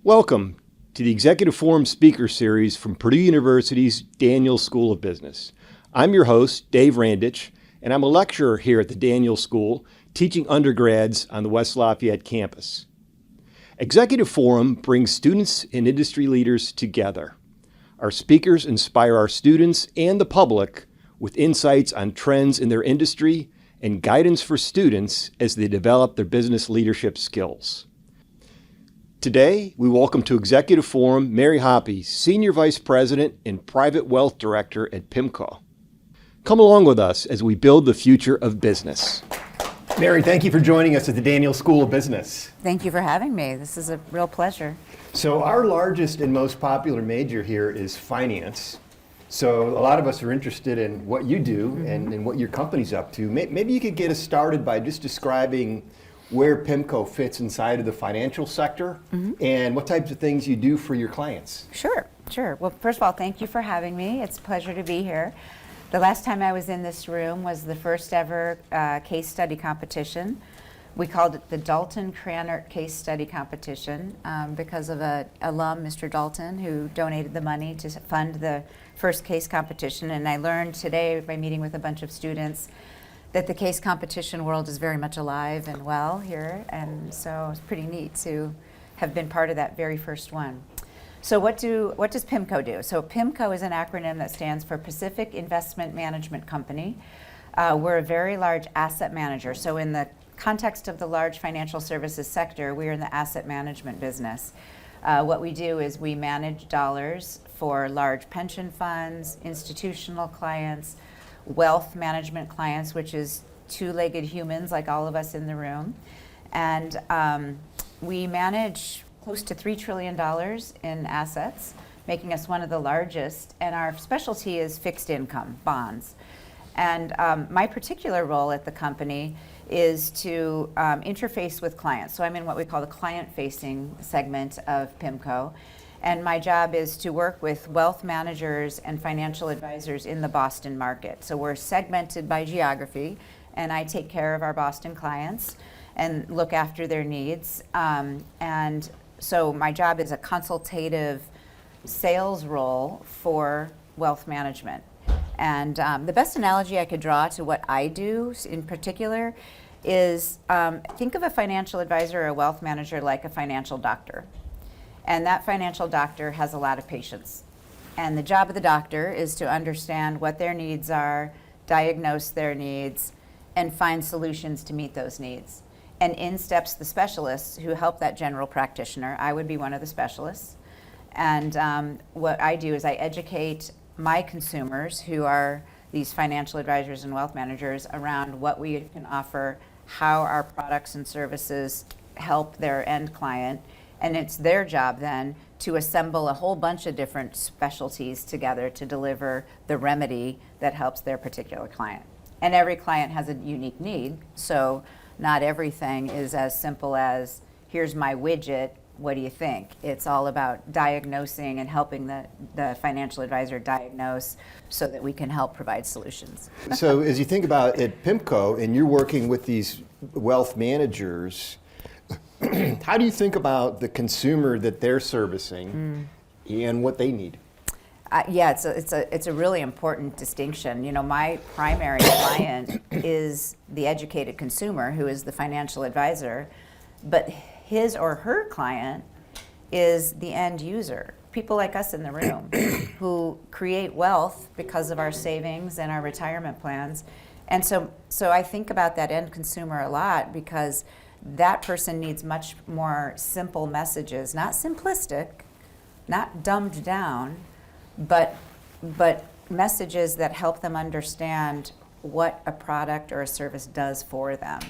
Welcome to the Executive Forum Speaker Series from Purdue University's Daniels School of Business. I'm your host, Dave Randich, and I'm a lecturer here at the Daniels School, teaching undergrads on the West Lafayette campus. Executive Forum brings students and industry leaders together. Our speakers inspire our students and the public with insights on trends in their industry and guidance for students as they develop their business leadership skills. Today, we welcome to Executive Forum Mary Hoppe, Senior Vice President and Private Wealth Director at PIMCO. Come along with us as we build the future of business. Mary, thank you for joining us at the Daniels School of Business. Thank you for having me. This is a real pleasure. So our largest and most popular major here is finance. So a lot of us are interested in what you do and what your company's up to. Maybe you could get us started by just describing where PIMCO fits inside of the financial sector and what types of things you do for your clients. Sure. Well, first of all, thank you for having me. It's a pleasure to be here. The last time I was in this room was the first ever case study competition. We called it the Dalton Cranert Case Study Competition because of an alum, Mr. Dalton, who donated the money to fund the first case competition. And I learned today by meeting with a bunch of students that the case competition world is very much alive and well here, and so it's pretty neat to have been part of that very first one. So what does PIMCO do? So PIMCO is an acronym that stands for Pacific Investment Management Company. We're a very large asset manager. So in the context of the large financial services sector, we're in the asset management business. What we do is we manage dollars for large pension funds, institutional clients, wealth management clients, which is two-legged humans like all of us in the room. And we manage close to $3 trillion in assets, making us one of the largest. And our specialty is fixed income, bonds. And my particular role at the company is to interface with clients. So I'm in what we call the client-facing segment of PIMCO. And my job is to work with wealth managers and financial advisors in the Boston market. So we're segmented by geography, and I take care of our Boston clients and look after their needs. And so my job is a consultative sales role for wealth management. And the best analogy I could draw to what I do in particular is think of a financial advisor or a wealth manager like a financial doctor. And that financial doctor has a lot of patients. And the job of the doctor is to understand what their needs are, diagnose their needs, and find solutions to meet those needs. And in steps the specialists who help that general practitioner. I would be one of the specialists. And what I do is I educate my consumers, who are these financial advisors and wealth managers, around what we can offer, how our products and services help their end client. And it's their job then to assemble a whole bunch of different specialties together to deliver the remedy that helps their particular client. And every client has a unique need, so not everything is as simple as, here's my widget, what do you think? It's all about diagnosing and helping the financial advisor diagnose so that we can help provide solutions. So as you think about at PIMCO and you're working with these wealth managers, how do you think about the consumer that they're servicing and what they need? Yeah, it's a really important distinction. You know, my primary client is the educated consumer, who is the financial advisor, but his or her client is the end user, people like us in the room who create wealth because of our savings and our retirement plans. And so I think about that end consumer a lot, because that person needs much more simple messages, not simplistic, not dumbed down, but messages that help them understand what a product or a service does for them.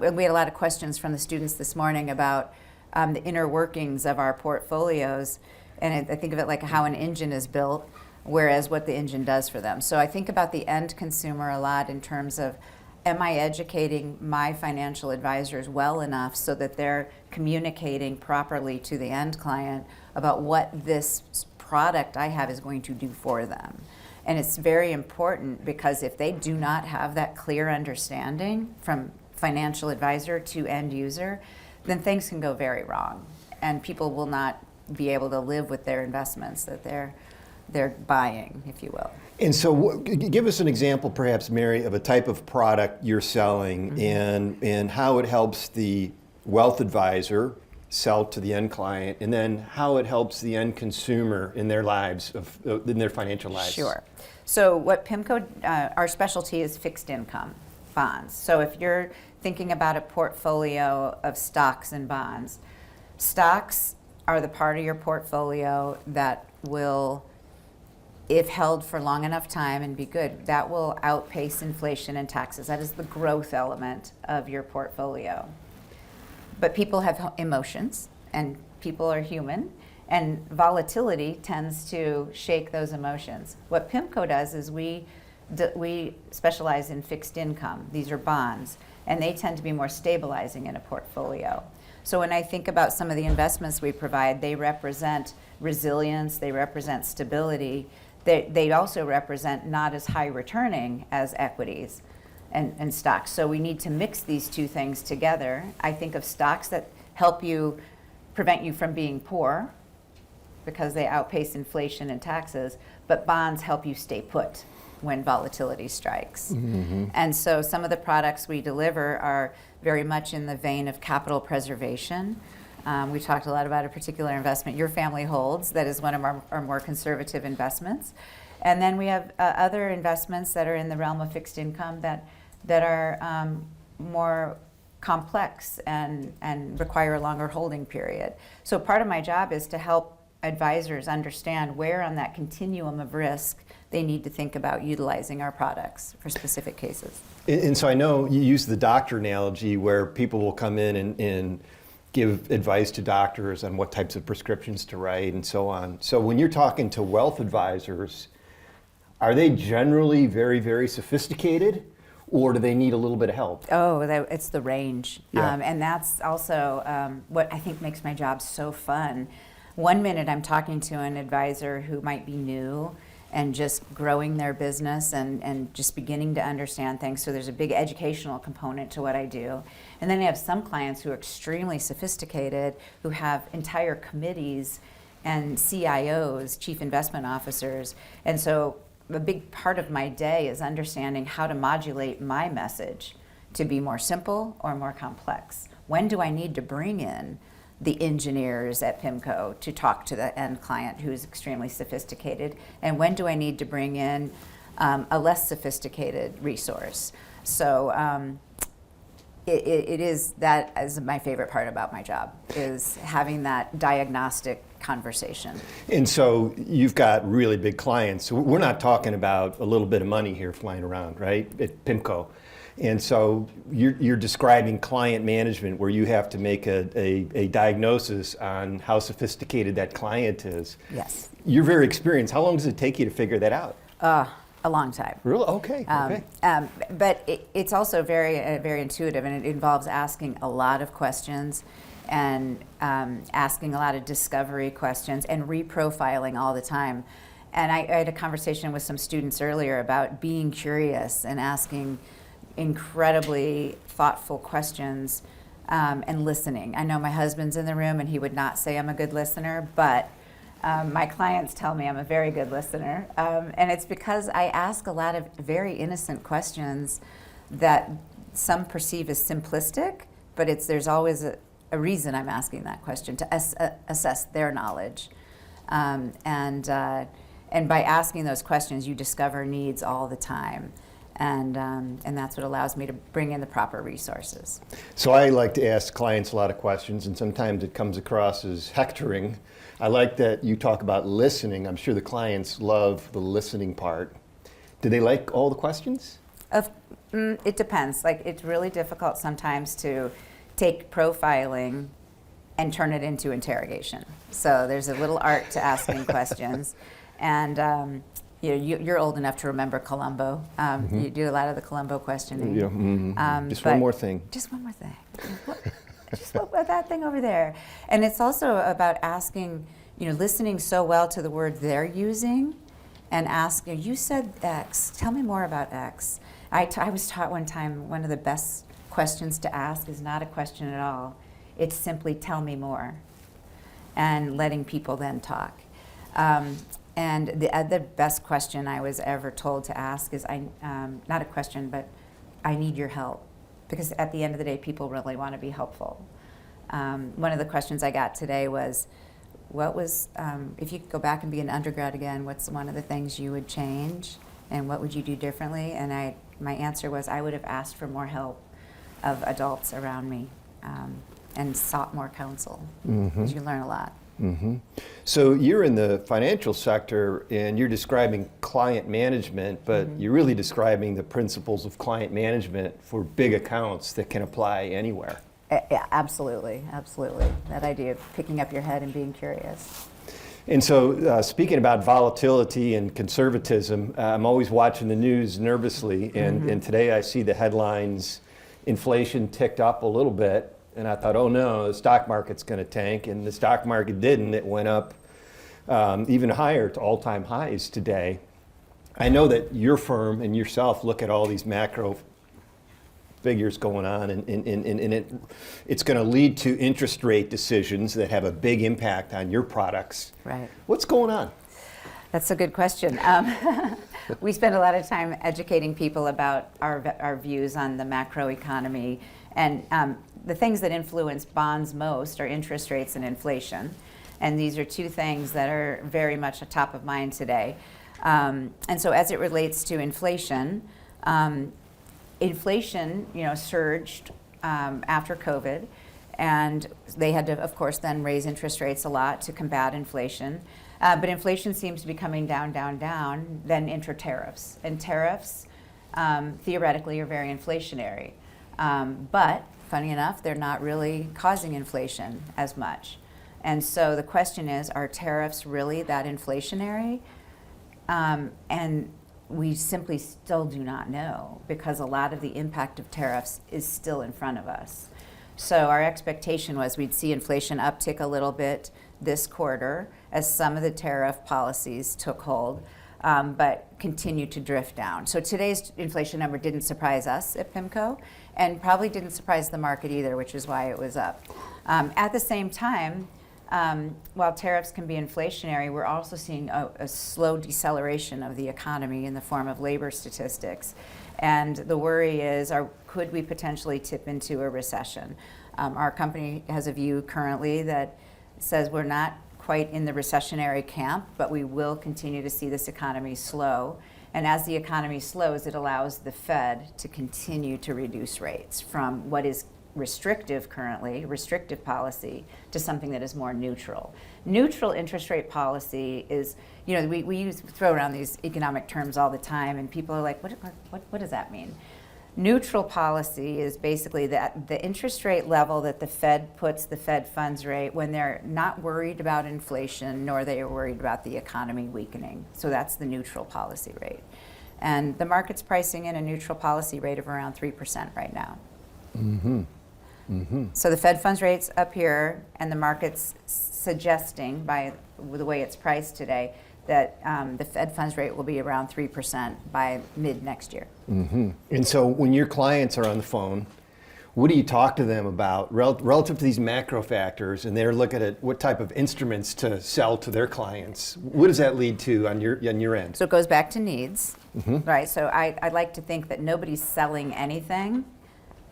We had a lot of questions from the students this morning about the inner workings of our portfolios, and I think of it like how an engine is built, whereas what the engine does for them. So I think about the end consumer a lot in terms of, am I educating my financial advisors well enough so that they're communicating properly to the end client about what this product I have is going to do for them? And it's very important, because if they do not have that clear understanding from financial advisor to end user, then things can go very wrong. and people will not be able to live with their investments that they're buying, if you will. And so give us an example, perhaps, Mary, of a type of product you're selling and how it helps the wealth advisor sell to the end client, and then how it helps the end consumer in their lives, in their financial lives. Sure. So what PIMCO, our specialty is fixed income bonds. So if you're thinking about a portfolio of stocks and bonds, stocks are the part of your portfolio that will, if held for long enough time and be good, that will outpace inflation and taxes. That is the growth element of your portfolio. But people have emotions, and people are human, and volatility tends to shake those emotions. What PIMCO does is we specialize in fixed income. These are bonds, and they tend to be more stabilizing in a portfolio. So when I think about some of the investments we provide, they represent resilience, they represent stability, they also represent not as high returning as equities and stocks. So we need to mix these two things together. I think of stocks that help you prevent you from being poor because they outpace inflation and taxes, but bonds help you stay put when volatility strikes. And so some of the products we deliver are very much in the vein of capital preservation. We talked a lot about a particular investment your family holds that is one of our more conservative investments. And then we have other investments that are in the realm of fixed income that are more complex and require a longer holding period. So part of my job is to help advisors understand where on that continuum of risk they need to think about utilizing our products for specific cases. And so I know you use the doctor analogy where people will come in and give advice to doctors on what types of prescriptions to write and so on. So when you're talking to wealth advisors, are they generally very, very sophisticated, or do they need a little bit of help? Oh, it's the range. Yeah. And that's also what I think makes my job so fun. One minute I'm talking to an advisor who might be new and just growing their business and just beginning to understand things. So there's a big educational component to what I do. And then I have some clients who are extremely sophisticated, who have entire committees and CIOs, chief investment officers. And so a big part of my day is understanding how to modulate my message to be more simple or more complex. When do I need to bring in the engineers at PIMCO to talk to the end client who's extremely sophisticated, and when do I need to bring in a less sophisticated resource? So it is, that is my favorite part about my job, is having that diagnostic conversation. And so you've got really big clients. So we're not talking about a little bit of money here flying around, right, at PIMCO. And so you're describing client management where you have to make a diagnosis on how sophisticated that client is. Yes. You're very experienced. How long does it take you to figure that out? A long time. Really? Okay. But it's also very intuitive, and it involves asking a lot of questions and asking a lot of discovery questions and reprofiling all the time. And I had a conversation with some students earlier about being curious and asking incredibly thoughtful questions and listening. I know my husband's in the room and he would not say I'm a good listener, but my clients tell me I'm a very good listener. And it's because I ask a lot of very innocent questions that some perceive as simplistic, but there's always a reason I'm asking that question, to assess their knowledge. And by asking those questions, you discover needs all the time. And that's what allows me to bring in the proper resources. So I like to ask clients a lot of questions, and sometimes it comes across as hectoring. I like that you talk about listening. I'm sure the clients love the listening part. Do they like all the questions? It depends. Like, it's really difficult sometimes to take profiling and turn it into interrogation. So there's a little art to asking questions. And you're old enough to remember Columbo. You do a lot of the Columbo questioning. Yeah. Just one more thing. Just one more thing. Just what about that thing over there? And it's also about asking, listening so well to the word they're using, and ask, you said X, tell me more about X. I was taught one time one of the best questions to ask is not a question at all. It's simply, tell me more. and letting people then talk. And the best question I was ever told to ask is, not a question, but I need your help. Because at the end of the day, people really want to be helpful. One of the questions I got today was, if you could go back and be an undergrad again, what's one of the things you would change? And what would you do differently? And my answer was, I would have asked for more help of adults around me and sought more counsel, because you learn a lot. So you're in the financial sector and you're describing client management, but you're really describing the principles of client management for big accounts that can apply anywhere. Yeah, absolutely. That idea of picking up your head and being curious. And so speaking about volatility and conservatism, I'm always watching the news nervously, and today I see the headlines, inflation ticked up a little bit. And I thought, oh no, the stock market's going to tank, and the stock market didn't. It went up even higher to all-time highs today. I know that your firm and yourself look at all these macro figures going on, and it's going to lead to interest rate decisions that have a big impact on your products. Right. What's going on? That's a good question. We spend a lot of time educating people about our views on the macroeconomy, and the things that influence bonds most are interest rates and inflation. And these are two things that are very much top of mind today. And so as it relates to inflation, inflation surged after COVID, and they had to, of course, then raise interest rates a lot to combat inflation. But inflation seems to be coming down, then enter tariffs. And tariffs, theoretically, are very inflationary. But funny enough, they're not really causing inflation as much. And so the question is, are tariffs really that inflationary? And we simply still do not know, because a lot of the impact of tariffs is still in front of us. So our expectation was we'd see inflation uptick a little bit this quarter as some of the tariff policies took hold, but continue to drift down. So today's inflation number didn't surprise us at PIMCO, and probably didn't surprise the market either, which is why it was up. At the same time, while tariffs can be inflationary, we're also seeing a slow deceleration of the economy in the form of labor statistics. And the worry is, could we potentially tip into a recession? Our company has a view currently that says we're not quite in the recessionary camp, but we will continue to see this economy slow. And as the economy slows, it allows the Fed to continue to reduce rates from what is restrictive currently, restrictive policy, to something that is more neutral. Neutral interest rate policy is, we throw around these economic terms all the time, and people are like, what does that mean? Neutral policy is basically that the interest rate level that the Fed puts the Fed funds rate when they're not worried about inflation, nor they are worried about the economy weakening. So that's the neutral policy rate. And the market's pricing in a neutral policy rate of around 3% right now. So the Fed funds rate's up here, and the market's suggesting, by the way it's priced today, that the Fed funds rate will be around 3% by mid next year. And so when your clients are on the phone, what do you talk to them about relative to these macro factors, and they're looking at what type of instruments to sell to their clients? What does that lead to on your end? So it goes back to needs, right? So I like to think that nobody's selling anything.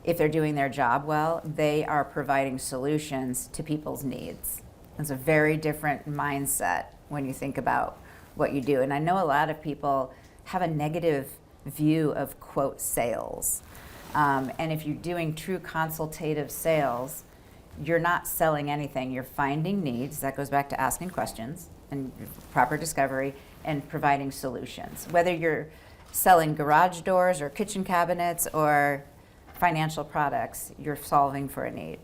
If they're doing their job well, they are providing solutions to people's needs. It's a very different mindset when you think about what you do. And I know a lot of people have a negative view of, quote, sales. And if you're doing true consultative sales, you're not selling anything. You're finding needs. That goes back to asking questions and proper discovery and providing solutions. Whether you're selling garage doors or kitchen cabinets or financial products, you're solving for a need.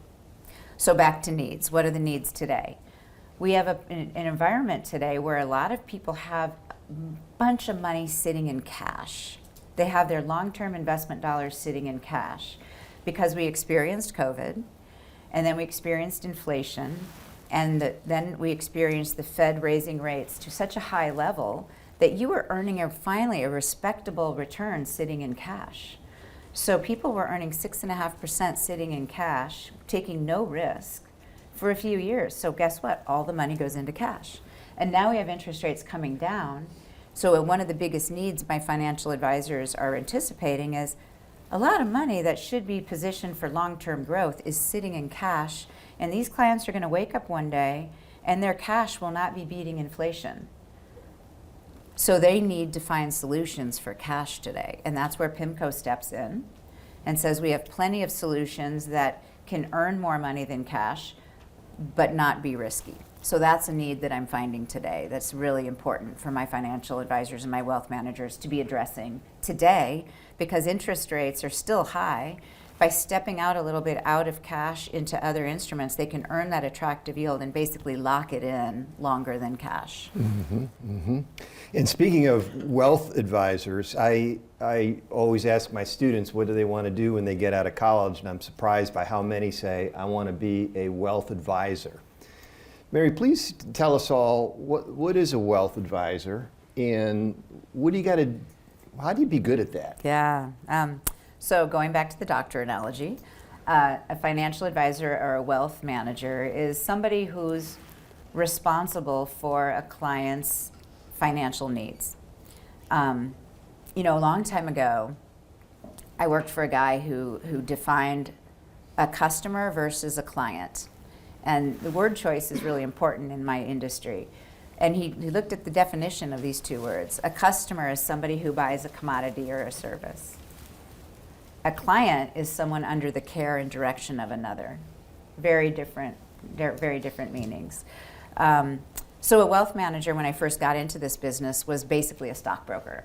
So back to needs. What are the needs today? We have an environment today where a lot of people have a bunch of money sitting in cash. They have their long-term investment dollars sitting in cash because we experienced COVID, and then we experienced inflation, and then we experienced the Fed raising rates to such a high level that you were earning finally a respectable return sitting in cash. So people were earning 6.5% sitting in cash, taking no risk, for a few years. So guess what? All the money goes into cash. And now we have interest rates coming down. So one of the biggest needs my financial advisors are anticipating is a lot of money that should be positioned for long-term growth is sitting in cash. And these clients are going to wake up one day and their cash will not be beating inflation. So they need to find solutions for cash today. And that's where PIMCO steps in and says we have plenty of solutions that can earn more money than cash, but not be risky. So that's a need that I'm finding today that's really important for my financial advisors and my wealth managers to be addressing today, because interest rates are still high. By stepping out a little bit out of cash into other instruments, they can earn that attractive yield and basically lock it in longer than cash. And speaking of wealth advisors, I always ask my students, what do they want to do when they get out of college? And I'm surprised by how many say, I want to be a wealth advisor. Mary, please tell us all, what is a wealth advisor, and what do you got to, how do you be good at that? Yeah. So going back to the doctor analogy, a financial advisor or a wealth manager is somebody who's responsible for a client's financial needs. You know, a long time ago, I worked for a guy who defined a customer versus a client. And the word choice is really important in my industry. And he looked at the definition of these two words. A customer is somebody who buys a commodity or a service. A client is someone under the care and direction of another. Very different meanings. So a wealth manager, when I first got into this business, was basically a stockbroker.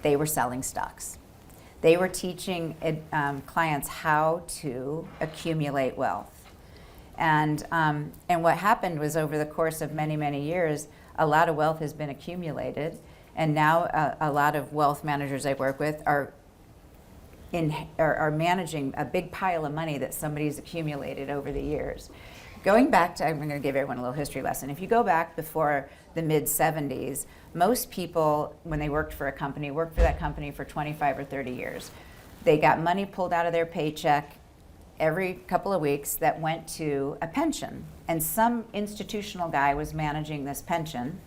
They were selling stocks. They were teaching clients how to accumulate wealth. And what happened was, over the course of many, many years, a lot of wealth has been accumulated. And now a lot of wealth managers I work with are managing a big pile of money that somebody's accumulated over the years. Going back to, I'm going to give everyone a little history lesson. If you go back before the mid-'70s, most people, when they worked for a company, worked for that company for 25 or 30 years. They got money pulled out of their paycheck every couple of weeks that went to a pension. And some institutional guy was managing this pension.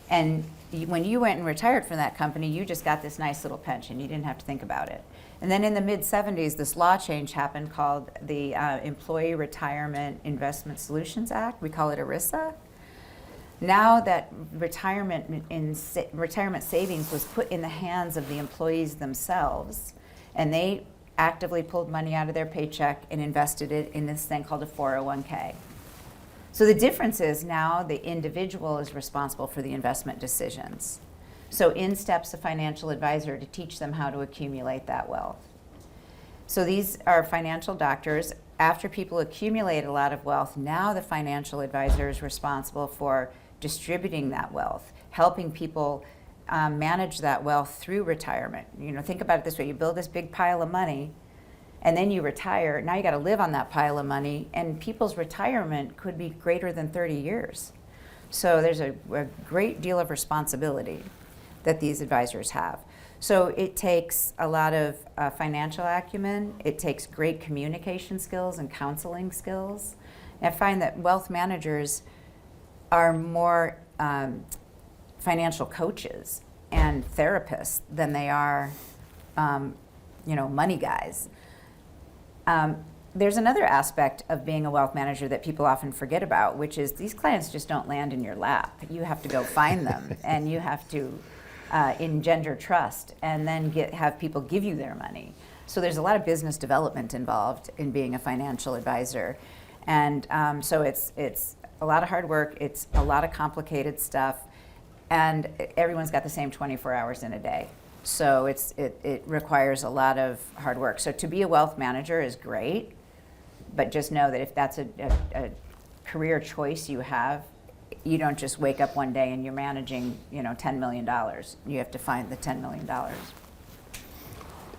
And when you went and retired from that company, you just got this nice little pension. You didn't have to think about it. And then in the mid-'70s, this law change happened called the Employee Retirement Investment Solutions Act. We call it ERISA. Now that retirement savings was put in the hands of the employees themselves, and they actively pulled money out of their paycheck and invested it in this thing called a 401k. So the difference is now the individual is responsible for the investment decisions. So in steps a financial advisor to teach them how to accumulate that wealth. So these are financial doctors. After people accumulate a lot of wealth, now the financial advisor is responsible for distributing that wealth, helping people manage that wealth through retirement. You know, think about it this way: you build this big pile of money, and then you retire. Now you got to live on that pile of money, and people's retirement could be greater than 30 years. So there's a great deal of responsibility that these advisors have. So it takes a lot of financial acumen. It takes great communication skills and counseling skills. And I find that wealth managers are more financial coaches and therapists than they are, money guys. There's another aspect of being a wealth manager that people often forget about, which is these clients just don't land in your lap. You have to go find them, and you have to engender trust, and then have people give you their money. So there's a lot of business development involved in being a financial advisor, and so it's a lot of hard work. It's a lot of complicated stuff, and everyone's got the same 24 hours in a day. So it requires a lot of hard work. So to be a wealth manager is great, but just know that if that's a career choice you have, you don't just wake up one day and you're managing, $10 million. You have to find the $10 million.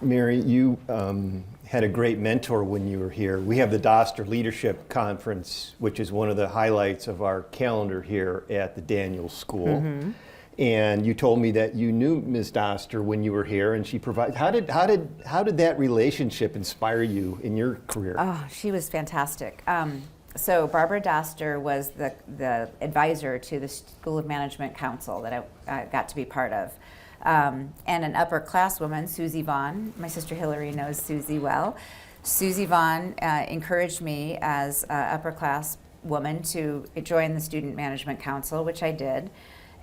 Mary, you had a great mentor when you were here. We have the Doster Leadership Conference, which is one of the highlights of our calendar here at the Daniel School. Mm-hmm. And you told me that you knew Ms. Doster when you were here, and she provided. How did that relationship inspire you in your career? Oh, she was fantastic. So Barbara Doster was the advisor to the School of Management Council that I got to be part of. And an upperclasswoman, Susie Vaughn, my sister Hillary knows Susie well. Susie Vaughn encouraged me as an upper class woman to join the Student Management Council, which I did.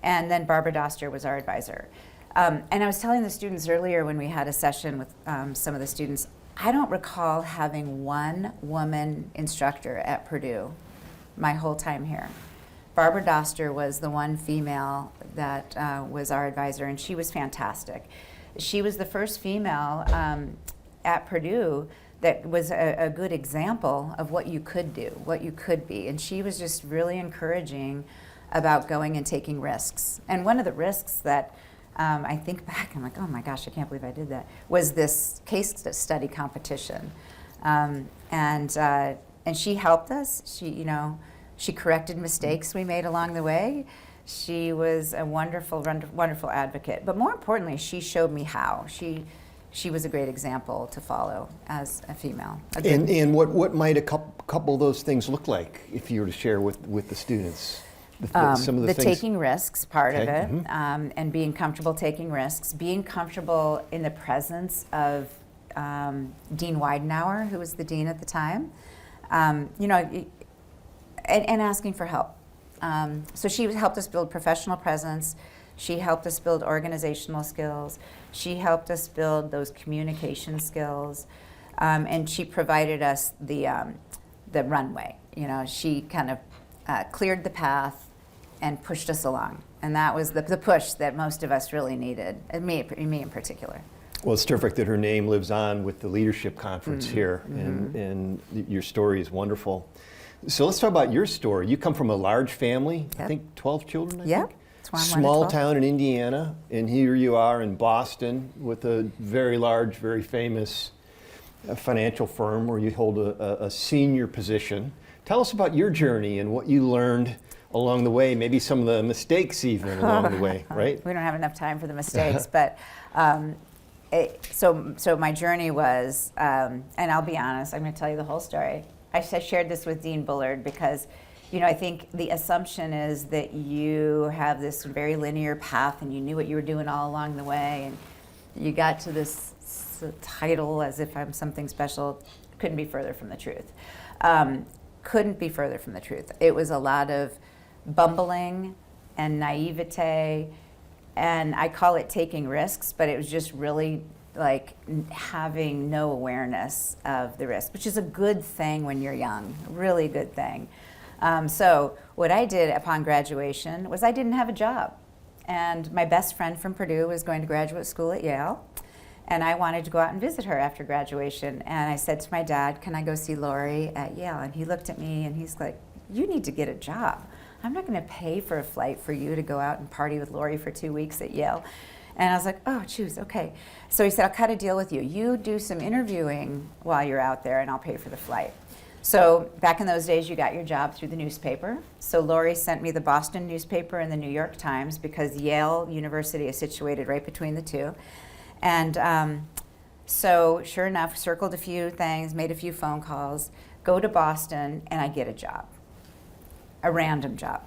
And then Barbara Doster was our advisor. And I was telling the students earlier when we had a session with some of the students, I don't recall having one woman instructor at Purdue my whole time here. Barbara Doster was the one female that was our advisor, and she was fantastic. She was the first female at Purdue that was a good example of what you could do, what you could be. And she was just really encouraging about going and taking risks. And one of the risks that I think back, I'm like, oh my gosh, I can't believe I did that, was this case study competition. And she helped us. She corrected mistakes we made along the way. She was a wonderful, wonderful advocate. But more importantly, she showed me how. She was a great example to follow as a female. And what might a couple of those things look like if you were to share with the students? Some of the things. Taking risks part of it, and being comfortable taking risks, being comfortable in the presence of Dean Weidenauer, who was the dean at the time, and asking for help. So she helped us build professional presence. She helped us build organizational skills. She helped us build those communication skills, and she provided us the runway. She kind of cleared the path and pushed us along, and that was the push that most of us really needed, and me in particular. Well, it's terrific that her name lives on with the leadership conference here, and your story is wonderful. So let's talk about your story. You come from a large family, I think 12 children, I think? Small town in Indiana, and here you are in Boston with a very large, very famous financial firm where you hold a senior position. Tell us about your journey and what you learned along the way, maybe some of the mistakes even along the way, right? We don't have enough time for the mistakes, but so my journey was, and I'll be honest, I'm going to tell you the whole story. I shared this with Dean Bullard because, I think the assumption is that you have this very linear path and you knew what you were doing all along the way, and you got to this title as if I'm something special. Couldn't be further from the truth. Couldn't be further from the truth. It was a lot of bumbling and naivete, and I call it taking risks, but it was just really like having no awareness of the risk, which is a good thing when you're young, really good thing. So what I did upon graduation was I didn't have a job, and my best friend from Purdue was going to graduate school at Yale, and I wanted to go out and visit her after graduation. And I said to my dad, can I go see Lori at Yale? And he looked at me and he's like, you need to get a job. I'm not going to pay for a flight for you to go out and party with Lori for 2 weeks at Yale. And I was like, oh, choose, okay. So he said, I'll cut a deal with you. You do some interviewing while you're out there and I'll pay for the flight. So back in those days, you got your job through the newspaper. So Lori sent me the Boston newspaper and the New York Times because Yale University is situated right between the two. And so sure enough, circled a few things, made a few phone calls, go to Boston, and I get a job, a random job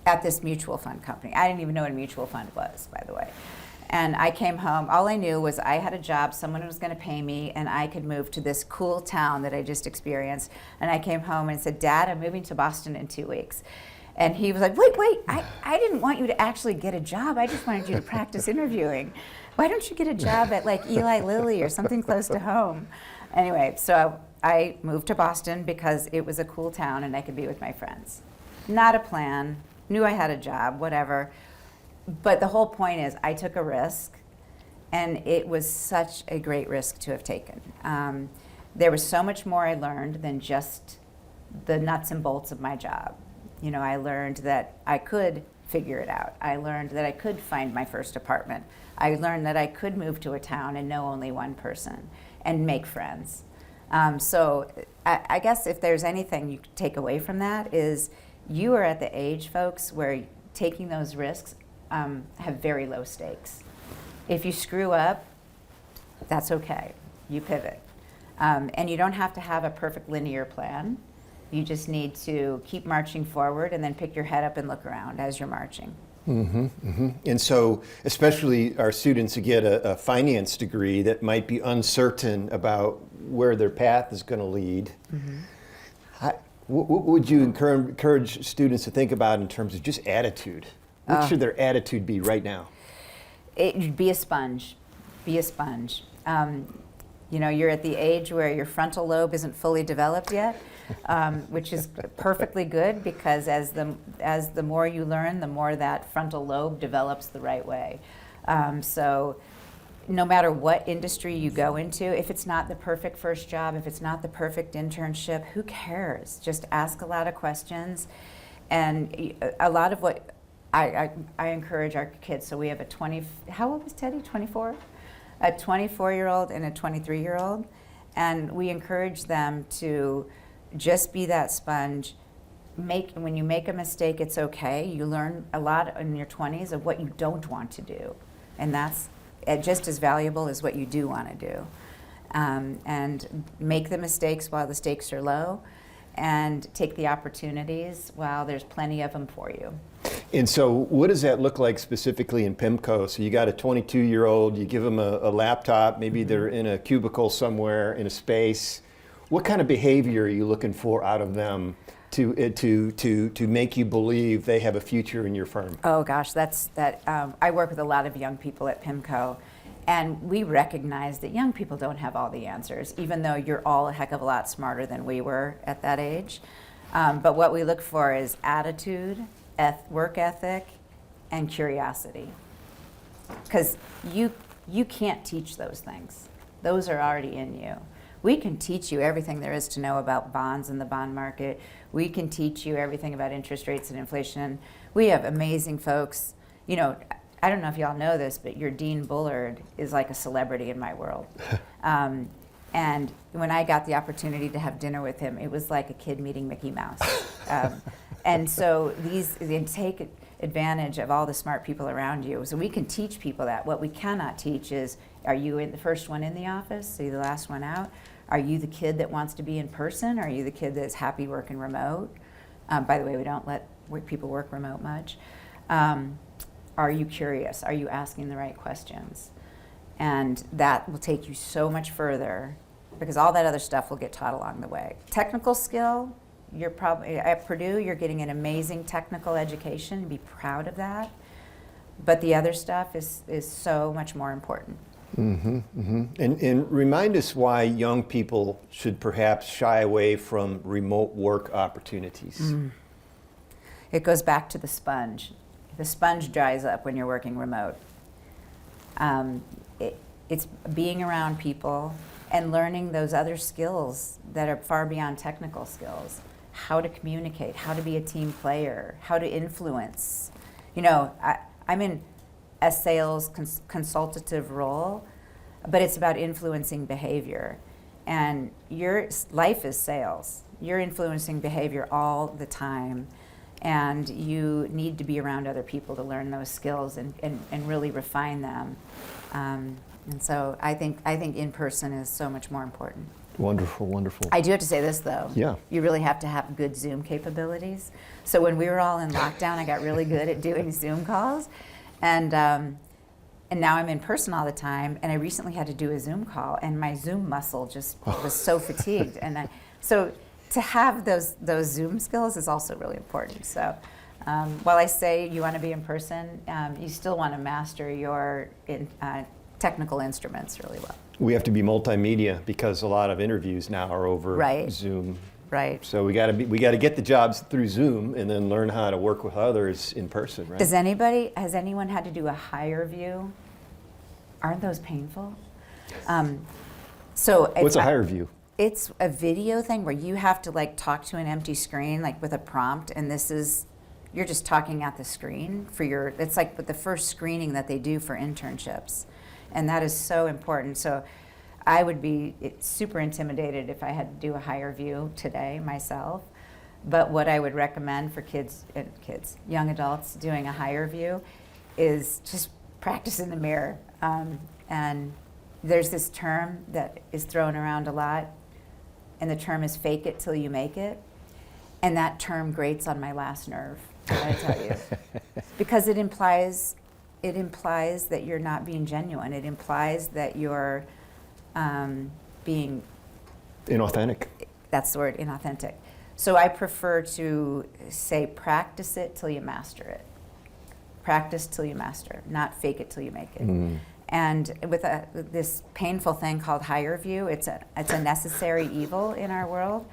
at this mutual fund company. I didn't even know what a mutual fund was, by the way. And I came home, all I knew was I had a job, someone was gonna pay me, and I could move to this cool town that I just experienced. And I came home and said, Dad, I'm moving to Boston in 2 weeks. And he was like, wait, I didn't want you to actually get a job, I just wanted you to practice interviewing. Why don't you get a job at like Eli Lilly or something close to home? Anyway, so I moved to Boston because it was a cool town and I could be with my friends. Not a plan, knew I had a job, whatever. But the whole point is I took a risk, and it was such a great risk to have taken. There was so much more I learned than just the nuts and bolts of my job. I learned that I could figure it out. I learned that I could find my first apartment. I learned that I could move to a town and know only one person and make friends. So I guess if there's anything you take away from that is you are at the age, folks, where taking those risks have very low stakes. If you screw up, that's okay. You pivot. And you don't have to have a perfect linear plan. You just need to keep marching forward and then pick your head up and look around as you're marching. And so, especially our students who get a finance degree that might be uncertain about where their path is going to lead, what would you encourage students to think about in terms of just attitude? What should their attitude be right now? Be a sponge. Be a sponge. You know, you're at the age where your frontal lobe isn't fully developed yet, which is perfectly good, because as the more you learn, the more that frontal lobe develops the right way. So no matter what industry you go into, if it's not the perfect first job, if it's not the perfect internship, who cares? Just ask a lot of questions. And a lot of what I encourage our kids, so we have how old is Teddy, 24? A 24-year-old and a 23-year-old. And we encourage them to just be that sponge. When you make a mistake, it's okay. You learn a lot in your 20s of what you don't want to do. And that's just as valuable as what you do want to do. And make the mistakes while the stakes are low, and take the opportunities while there's plenty of them for you. And so what does that look like specifically in PIMCO? So you got a 22-year-old, you give them a laptop, maybe they're in a cubicle somewhere in a space. What kind of behavior are you looking for out of them to make you believe they have a future in your firm? Oh gosh, I work with a lot of young people at PIMCO, and we recognize that young people don't have all the answers, even though you're all a heck of a lot smarter than we were at that age. But what we look for is attitude, work ethic, and curiosity. Because you can't teach those things. Those are already in you. We can teach you everything there is to know about bonds and the bond market. We can teach you everything about interest rates and inflation. We have amazing folks. You know, I don't know if y'all know this, but your Dean Bullard is like a celebrity in my world. And when I got the opportunity to have dinner with him, it was like a kid meeting Mickey Mouse. And so they take advantage of all the smart people around you. So we can teach people that. What we cannot teach is, are you the first one in the office? Are you the last one out? Are you the kid that wants to be in person? Are you the kid that's happy working remote? By the way, we don't let people work remote much. Are you curious? Are you asking the right questions? And that will take you so much further, because all that other stuff will get taught along the way. Technical skill, you're probably at Purdue, you're getting an amazing technical education. Be proud of that. But the other stuff is so much more important. And remind us why young people should perhaps shy away from remote work opportunities. It goes back to the sponge. The sponge dries up when you're working remote. It's being around people and learning those other skills that are far beyond technical skills. How to communicate, how to be a team player, how to influence. You know, I'm in a sales consultative role, but it's about influencing behavior. And your life is sales. You're influencing behavior all the time. And you need to be around other people to learn those skills and really refine them. And so I think in person is so much more important. Wonderful, wonderful. I do have to say this though. Yeah. You really have to have good Zoom capabilities. So when we were all in lockdown, I got really good at doing Zoom calls. And now I'm in person all the time, and I recently had to do a Zoom call, and my Zoom muscle just was so fatigued. And so to have those Zoom skills is also really important. So while I say you want to be in person, you still want to master your technical instruments really well. We have to be multimedia because a lot of interviews now are over Zoom. Right. So we got to get the jobs through Zoom and then learn how to work with others in person, right? Has anyone had to do a higher view? Aren't those painful? So what's a higher view? It's a video thing where you have to like talk to an empty screen, like with a prompt, and you're just talking at the screen it's like with the first screening that they do for internships. And that is so important. So I would be super intimidated if I had to do a higher view today myself. But what I would recommend for young adults doing a higher view is just practice in the mirror. And there's this term that is thrown around a lot, and the term is fake it till you make it. And that term grates on my last nerve, I tell you. Because it implies that you're not being genuine. It implies that you're being... Inauthentic. That's the word, inauthentic. So I prefer to say practice it till you master it. Practice till you master, not fake it till you make it. Mm. And with this painful thing called higher view, it's a necessary evil in our world.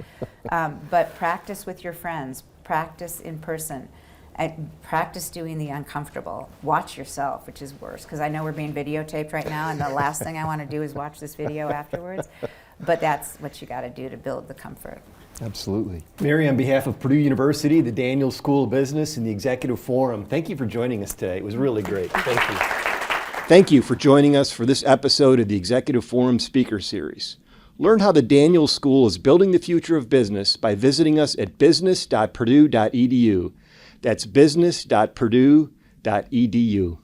But practice with your friends, practice in person, and practice doing the uncomfortable. Watch yourself, which is worse, because I know we're being videotaped right now, and the last thing I want to do is watch this video afterwards. But that's what you got to do to build the comfort. Absolutely. Mary, on behalf of Purdue University, the Daniels School of Business, and the Executive Forum, thank you for joining us today. It was really great. Thank you. Thank you for joining us for this episode of the Executive Forum Speaker Series. Learn how the Daniels School is building the future of business by visiting us at business.purdue.edu. That's business.purdue.edu.